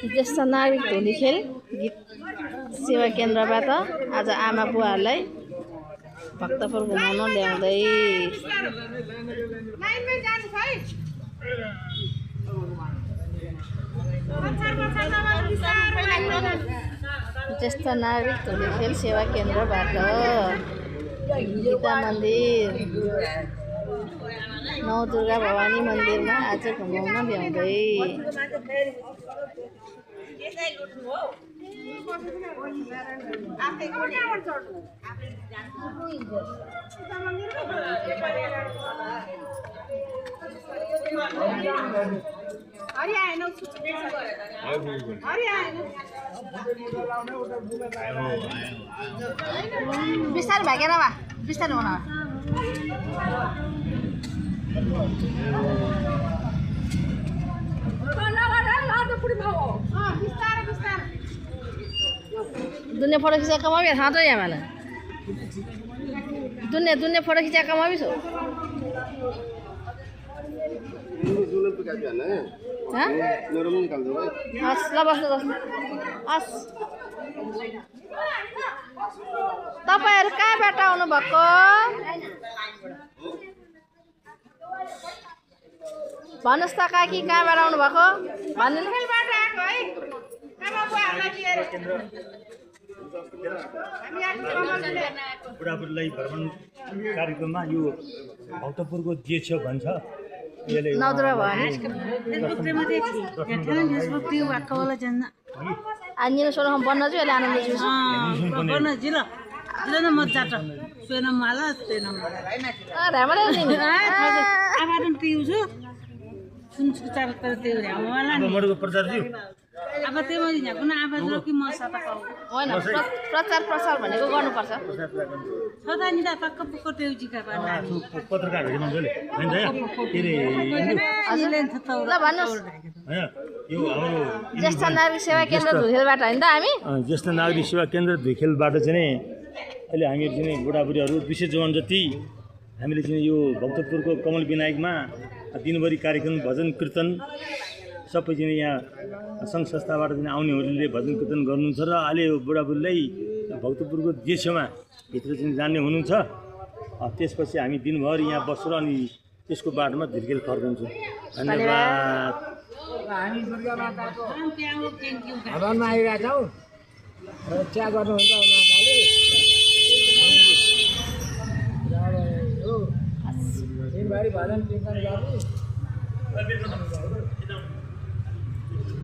ज्येष्ठ नागरिक धुलीखेल गीत सेवा केन्द्रबाट आज आमा बुवाहरूलाई भक्तपुर घुमाउन ल्याउँदै ज्येष्ठ नागरिक धुलीखेल सेवा केन्द्रबाट गीता मन्दिर नौ दुर्गा भवानी मन्दिरमा आज घुमाउन ल्याउँदै बिस्तारै भागेर वा बिस्तारै हुन दुनिया फोटो खिचाएका भी हाँ तो यहाँ मैंने दुनिया फोटो खिचाएका भी सो तपाईहरु कहाँबाट आउनु भएको भन्नुस् त काकी कहाँबाट आउनु भएको भन्नु बुढाबुढीलाई भ्रमण कार्यक्रममा यो भक्तपुरको जे छ भन्छ नौदुर्गा भवानी आनिन सोना हम बन्न जो ले आनंद जो बन्न जिला जिला न मत जाट सोना माला सोना रामले नि आबादन पिउ छु सुन सुचार करते हो मला अब मडको प्रचार दिउ अब त्यो मैले यहाँ कुन आवाज रो कि म साता पाउ हैन प्रचार प्रसार भनेको गर्नुपर्छ सदा नि त पक्क पक्क टेउजीका बाना पत्रकार हेर्नु मजले हैन त के रे हजुरले थतौ ल भन्नुस् हैन यो हाम्रो ज्येष्ठ नागरिक सेवा केन्द्र धुखेलबाट हैन त हामी ज्येष्ठ नागरिक सेवा केन्द्र धुखेलबाट चाहिँ अहिले हामीहरु चाहिँ बुढाबुढीहरु 200 जवान जति हामीले चाहिँ यो भक्तपुरको कमल विनायकमा दिनभरि कार्यक्रम भजन कीर्तन सबै चाहिँ यहाँ सङ्घ संस्थाबाट चाहिँ आउनेहरूले भजन कीर्तन गर्नुहुन्छ र अहिले बुढाबुढीलाई भक्तपुरको देशमा भित्र चाहिँ जाने हुनुहुन्छ त्यसपछि हामी दिनभरि यहाँ बसेर अनि त्यसको बाटोमा धुर्केल फर्कन्छौँ धन्यवाद हामी दुर्गा माताको भवनमा आइरहेका छौँ चिया गर्नुहुन्छ माताले दिनभरि भजन कीर्तन गर्नु